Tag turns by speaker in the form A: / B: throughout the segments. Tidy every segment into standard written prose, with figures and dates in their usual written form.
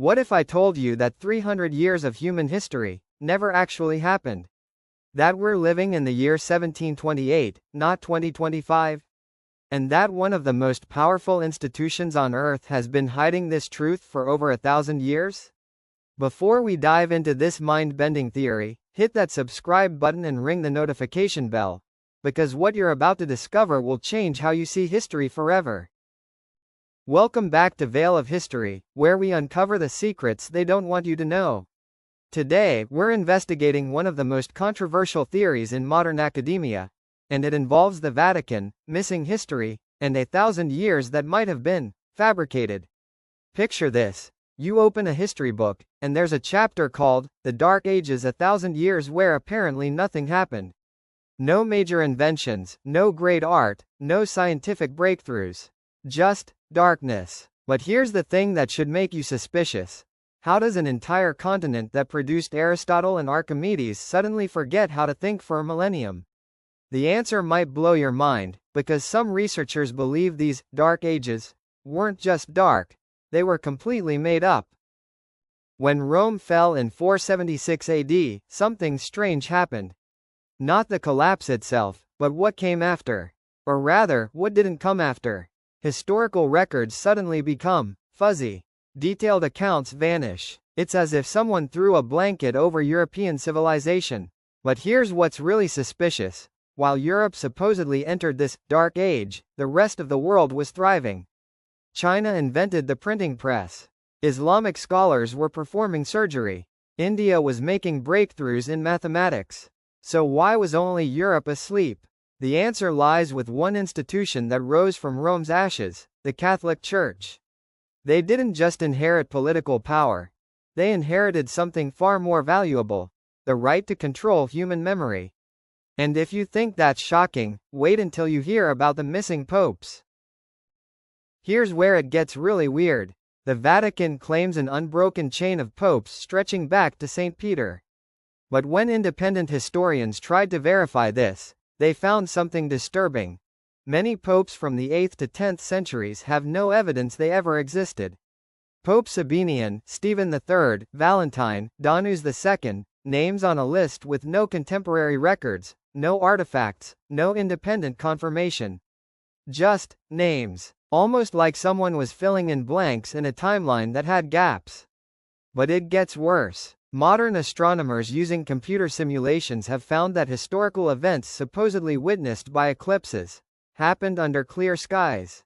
A: What if I told you that 300 years of human history never actually happened? That we're living in the year 1728, not 2025? And that one of the most powerful institutions on Earth has been hiding this truth for over 1,000 years? Before we dive into this mind-bending theory, hit that subscribe button and ring the notification bell, because what you're about to discover will change how you see history forever. Welcome back to Veil of History, where we uncover the secrets they don't want you to know. Today, we're investigating one of the most controversial theories in modern academia, and it involves the Vatican, missing history, and 1,000 years that might have been fabricated. Picture this. You open a history book, and there's a chapter called The Dark Ages, 1,000 years where apparently nothing happened. No major inventions, no great art, no scientific breakthroughs. Just darkness. But here's the thing that should make you suspicious. How does an entire continent that produced Aristotle and Archimedes suddenly forget how to think for a millennium? The answer might blow your mind, because some researchers believe these dark ages weren't just dark, they were completely made up. When Rome fell in 476 AD, something strange happened. Not the collapse itself, but what came after. Or rather, what didn't come after. Historical records suddenly become fuzzy. Detailed accounts vanish. It's as if someone threw a blanket over European civilization. But here's what's really suspicious. While Europe supposedly entered this dark age, the rest of the world was thriving. China invented the printing press. Islamic scholars were performing surgery. India was making breakthroughs in mathematics. So why was only Europe asleep? The answer lies with one institution that rose from Rome's ashes, the Catholic Church. They didn't just inherit political power. They inherited something far more valuable: the right to control human memory. And if you think that's shocking, wait until you hear about the missing popes. Here's where it gets really weird. The Vatican claims an unbroken chain of popes stretching back to St. Peter. But when independent historians tried to verify this, they found something disturbing. Many popes from the 8th to 10th centuries have no evidence they ever existed. Pope Sabinian, Stephen III, Valentine, Donus II, names on a list with no contemporary records, no artifacts, no independent confirmation. Just names. Almost like someone was filling in blanks in a timeline that had gaps. But it gets worse. Modern astronomers using computer simulations have found that historical events supposedly witnessed by eclipses happened under clear skies.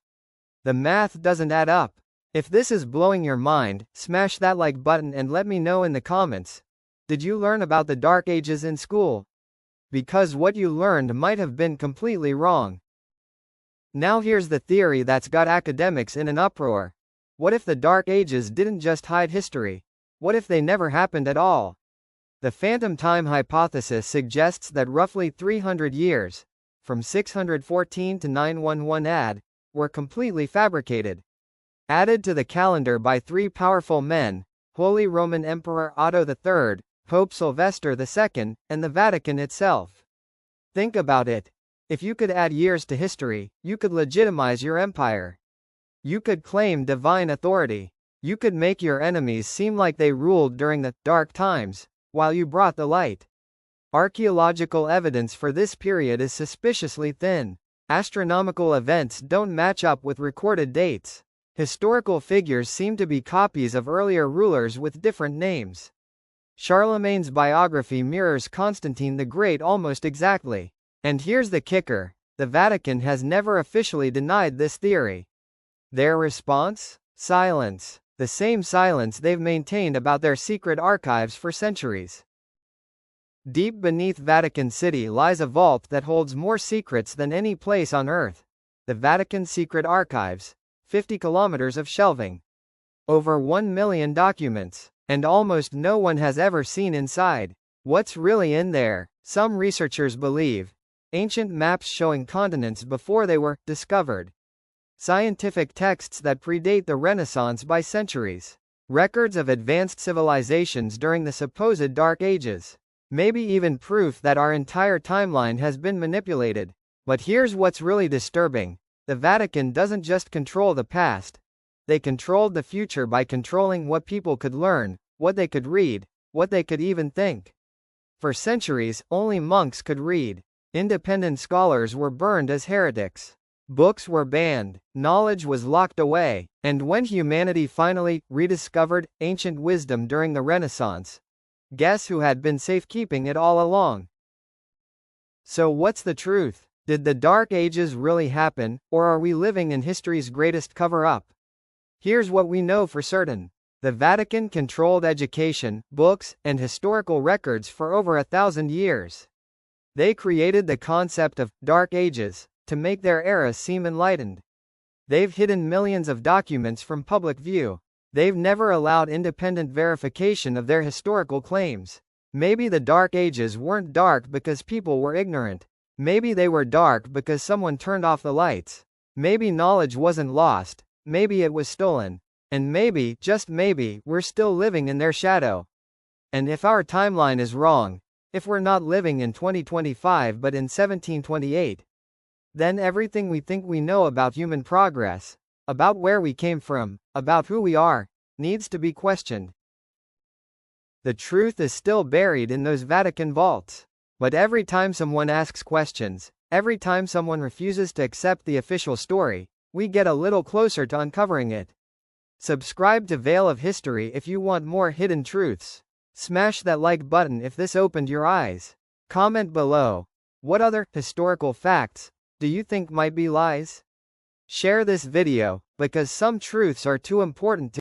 A: The math doesn't add up. If this is blowing your mind, smash that like button and let me know in the comments. Did you learn about the Dark Ages in school? Because what you learned might have been completely wrong. Now here's the theory that's got academics in an uproar. What if the Dark Ages didn't just hide history? What if they never happened at all? The phantom time hypothesis suggests that roughly 300 years, from 614 to 911 AD, were completely fabricated. Added to the calendar by three powerful men: Holy Roman Emperor Otto III, Pope Sylvester II, and the Vatican itself. Think about it. If you could add years to history, you could legitimize your empire. You could claim divine authority. You could make your enemies seem like they ruled during the dark times, while you brought the light. Archaeological evidence for this period is suspiciously thin. Astronomical events don't match up with recorded dates. Historical figures seem to be copies of earlier rulers with different names. Charlemagne's biography mirrors Constantine the Great almost exactly. And here's the kicker: the Vatican has never officially denied this theory. Their response? Silence. The same silence they've maintained about their secret archives for centuries. Deep beneath Vatican City lies a vault that holds more secrets than any place on Earth. The Vatican Secret Archives. 50 kilometers of shelving. Over 1 million documents. And almost no one has ever seen inside. What's really in there? Some researchers believe. Ancient maps showing continents before they were discovered. Scientific texts that predate the Renaissance by centuries. Records of advanced civilizations during the supposed Dark Ages. Maybe even proof that our entire timeline has been manipulated. But here's what's really disturbing. The Vatican doesn't just control the past. They controlled the future by controlling what people could learn, what they could read, what they could even think. For centuries, only monks could read. Independent scholars were burned as heretics. Books were banned, knowledge was locked away, and when humanity finally rediscovered ancient wisdom during the Renaissance, guess who had been safekeeping it all along? So what's the truth? Did the Dark Ages really happen, or are we living in history's greatest cover-up? Here's what we know for certain. The Vatican controlled education, books, and historical records for over 1,000 years. They created the concept of Dark Ages to make their era seem enlightened. They've hidden millions of documents from public view. They've never allowed independent verification of their historical claims. Maybe the Dark Ages weren't dark because people were ignorant. Maybe they were dark because someone turned off the lights. Maybe knowledge wasn't lost. Maybe it was stolen. And maybe, just maybe, we're still living in their shadow. And if our timeline is wrong, if we're not living in 2025 but in 1728, then everything we think we know about human progress, about where we came from, about who we are, needs to be questioned. The truth is still buried in those Vatican vaults. But every time someone asks questions, every time someone refuses to accept the official story, we get a little closer to uncovering it. Subscribe to Veil of History if you want more hidden truths. Smash that like button if this opened your eyes. Comment below. What other historical facts do you think might be lies? Share this video, because some truths are too important to